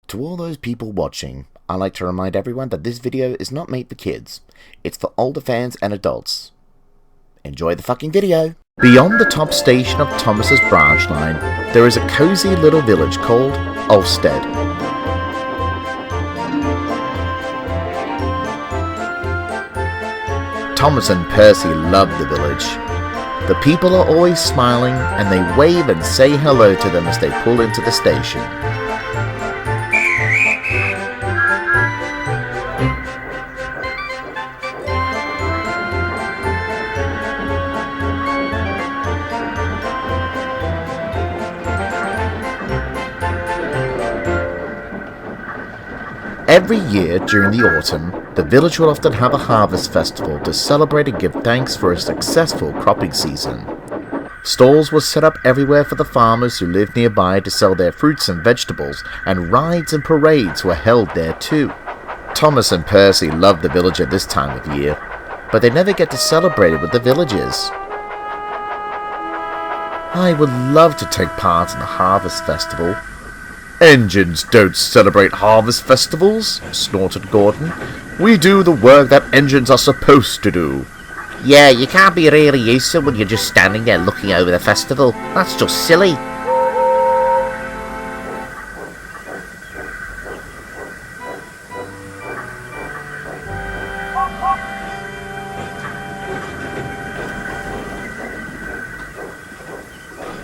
To all those people watching, I'd like to remind everyone that this video is not made for kids. It's for older fans and adults. Enjoy the fucking video! Beyond the top station of Thomas's branch line, there is a cozy little village called Ulfstead. Thomas and Percy love the village. The people are always smiling and they wave and say hello to them as they pull into the station. Every year during the autumn, the village will often have a harvest festival to celebrate and give thanks for a successful cropping season. Stalls were set up everywhere for the farmers who lived nearby to sell their fruits and vegetables, and rides and parades were held there too. Thomas and Percy love the village at this time of year, but they never get to celebrate it with the villagers. I would love to take part in the harvest festival. "Engines don't celebrate harvest festivals," snorted Gordon. "We do the work that engines are supposed to do." "Yeah, you can't be really useful when you're just standing there looking over the festival. That's just silly."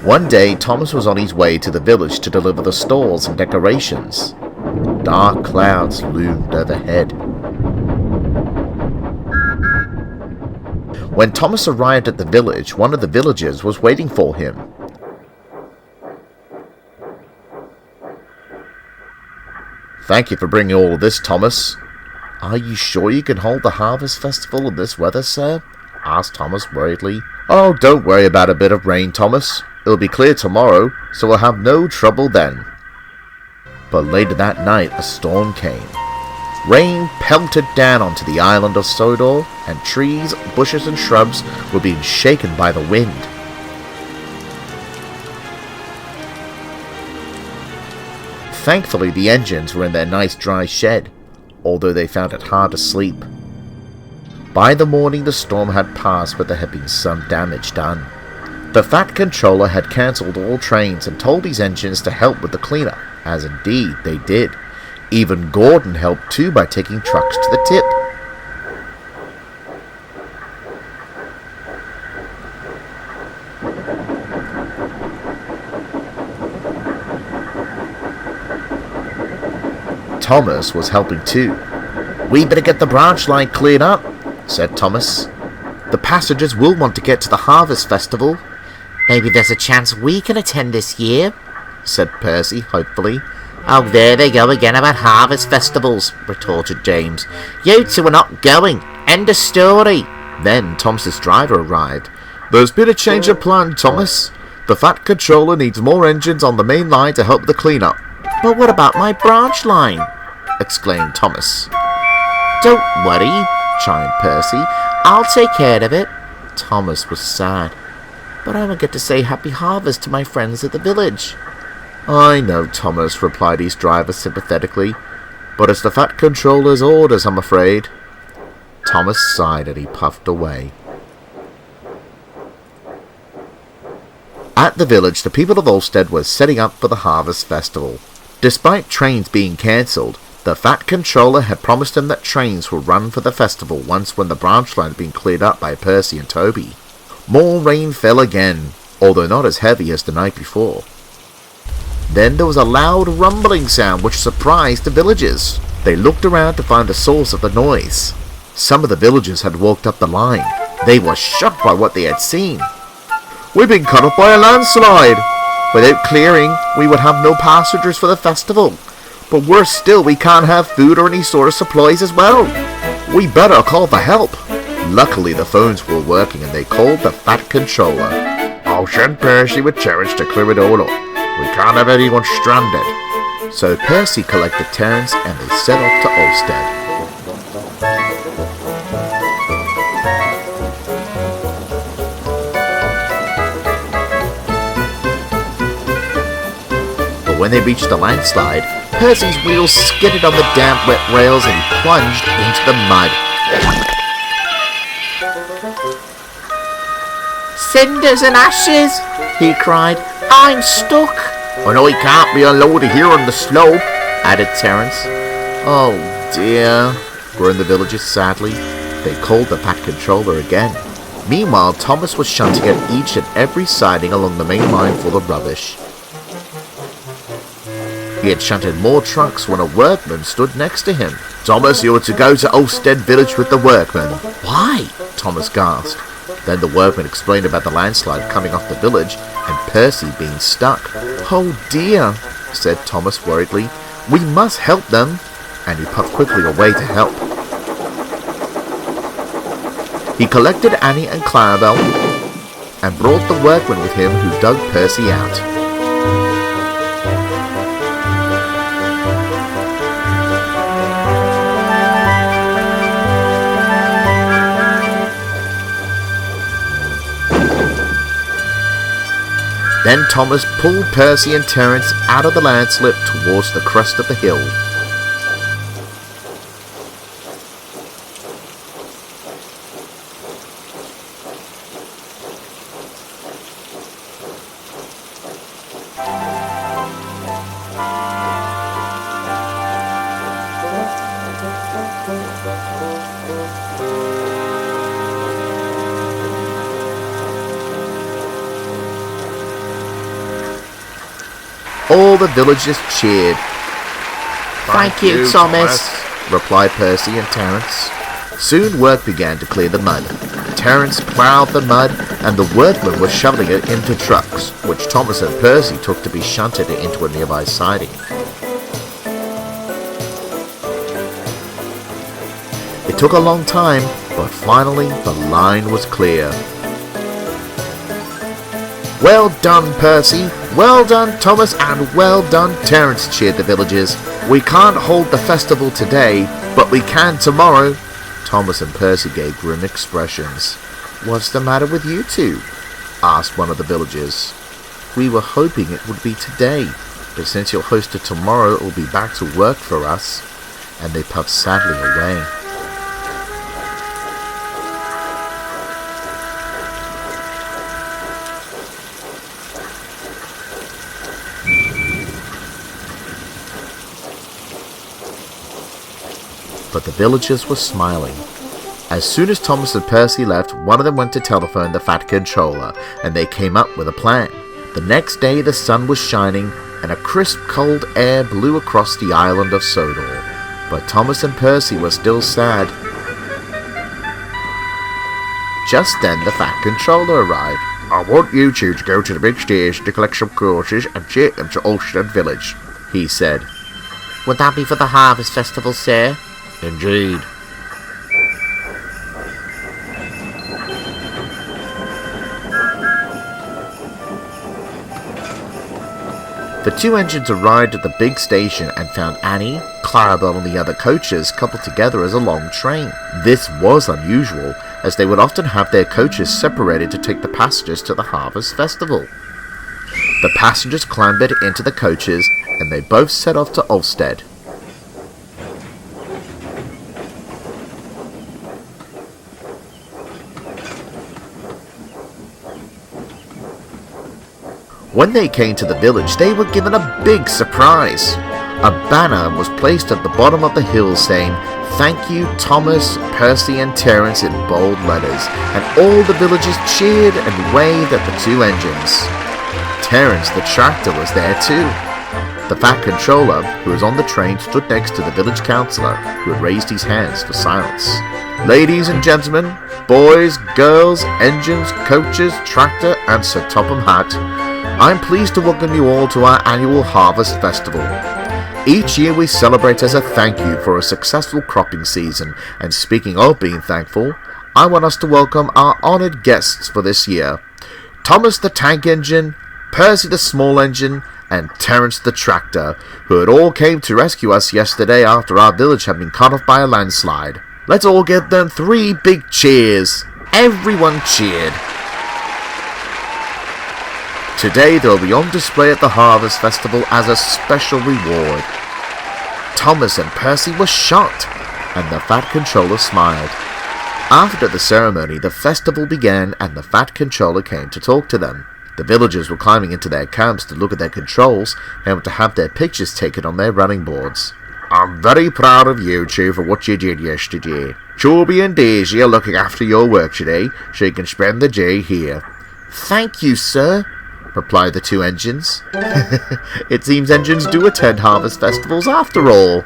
One day, Thomas was on his way to the village to deliver the stalls and decorations. Dark clouds loomed overhead. When Thomas arrived at the village, one of the villagers was waiting for him. "Thank you for bringing all of this, Thomas. Are you sure you can hold the harvest festival in this weather, sir?" asked Thomas worriedly. "Oh, don't worry about a bit of rain, Thomas. It'll be clear tomorrow, so we'll have no trouble then." But later that night, a storm came. Rain pelted down onto the island of Sodor, and trees, bushes and shrubs were being shaken by the wind. Thankfully, the engines were in their nice dry shed, although they found it hard to sleep. By the morning, the storm had passed, but there had been some damage done. The Fat Controller had cancelled all trains and told his engines to help with the cleanup, as indeed they did. Even Gordon helped too by taking trucks to the tip. Thomas was helping too. "We better get the branch line cleared up," said Thomas. "The passengers will want to get to the harvest festival." "Maybe there's a chance we can attend this year," said Percy hopefully. "Oh, there they go again about harvest festivals," retorted James. "You two are not going. End of story." Then Thomas's driver arrived. "There's been a change of plan, Thomas. The Fat Controller needs more engines on the main line to help the cleanup." "But what about my branch line?" exclaimed Thomas. "Don't worry," chimed Percy. "I'll take care of it." Thomas was sad. "But I will get to say Happy Harvest to my friends at the village." "I know, Thomas," replied his driver sympathetically, "but it's the Fat Controller's orders, I'm afraid." Thomas sighed and he puffed away. At the village, the people of Olstead were setting up for the harvest festival. Despite trains being cancelled, the Fat Controller had promised them that trains would run for the festival once when the branch line had been cleared up by Percy and Toby. More rain fell again, although not as heavy as the night before. Then there was a loud rumbling sound which surprised the villagers. They looked around to find the source of the noise. Some of the villagers had walked up the line. They were shocked by what they had seen. "We've been cut off by a landslide. Without clearing, we would have no passengers for the festival. But worse still, we can't have food or any sort of supplies as well. We better call for help." Luckily, the phones were working and they called the Fat Controller. "I'll send Percy with Terence to clear it all up. We can't have anyone stranded." So Percy collected Terence and they set off to Olstead. When they reached the landslide, Percy's wheels skidded on the damp, wet rails and he plunged into the mud. Cinders and ashes, he cried. I'm stuck. "And I can't be unloaded here on the slope," added Terence. "Oh dear," groaned the villagers sadly. They called the Fat Controller again. Meanwhile, Thomas was shunting at each and every siding along the main line full of rubbish. He had shunted more trucks when a workman stood next to him. "Thomas, you are to go to Ulfstead village with the workmen." Why? Thomas gasped. Then the workman explained about the landslide coming off the village and Percy being stuck. "Oh dear," said Thomas worriedly. "We must help them." And he puffed quickly away to help. He collected Annie and Clarabelle and brought the workman with him who dug Percy out. Then Thomas pulled Percy and Terence out of the landslip towards the crest of the hill. All the villagers cheered. Thank you, Thomas, replied Percy and Terence. Soon work began to clear the mud. Terence ploughed the mud and the workmen were shoveling it into trucks, which Thomas and Percy took to be shunted into a nearby siding. It took a long time, but finally the line was clear. "Well done, Percy! Well done, Thomas! And well done, Terence!" cheered the villagers. "We can't hold the festival today, but we can tomorrow." Thomas and Percy gave grim expressions. "What's the matter with you two?" asked one of the villagers. "We were hoping it would be today, but since you'll host it tomorrow, it will be back to work for us." And they puffed sadly away. But the villagers were smiling. As soon as Thomas and Percy left, one of them went to telephone the Fat Controller, and they came up with a plan. The next day the sun was shining, and a crisp cold air blew across the island of Sodor. But Thomas and Percy were still sad. Just then the Fat Controller arrived. "I want you two to go to the big station to collect some courses and take them to Olstead village," he said. Would that be for the harvest festival, sir? "Indeed." The two engines arrived at the big station and found Annie, Clarabelle and the other coaches coupled together as a long train. This was unusual, as they would often have their coaches separated to take the passengers to the harvest festival. The passengers clambered into the coaches and they both set off to Olstead. When they came to the village, they were given a big surprise. A banner was placed at the bottom of the hill saying, "Thank you, Thomas, Percy and Terence," in bold letters, and all the villagers cheered and waved at the two engines. Terence the tractor was there too. The Fat Controller, who was on the train, stood next to the village councillor, who had raised his hands for silence. "Ladies and gentlemen, boys, girls, engines, coaches, tractor and Sir Topham Hatt, I'm pleased to welcome you all to our annual Harvest Festival. Each year we celebrate as a thank you for a successful cropping season, and speaking of being thankful, I want us to welcome our honoured guests for this year. Thomas the Tank Engine, Percy the Small Engine, and Terence the Tractor, who had all came to rescue us yesterday after our village had been cut off by a landslide. Let's all give them 3 big cheers." Everyone cheered. Today they'll be on display at the Harvest Festival as a special reward. Thomas and Percy were shocked, and the Fat Controller smiled. After the ceremony, the festival began and the Fat Controller came to talk to them. The villagers were climbing into their camps to look at their controls and to have their pictures taken on their running boards. I'm very proud of you two for what you did yesterday. Joby and Daisy are looking after your work today, so you can spend the day here. Thank you, sir, replied the two engines. It seems engines do attend harvest festivals after all.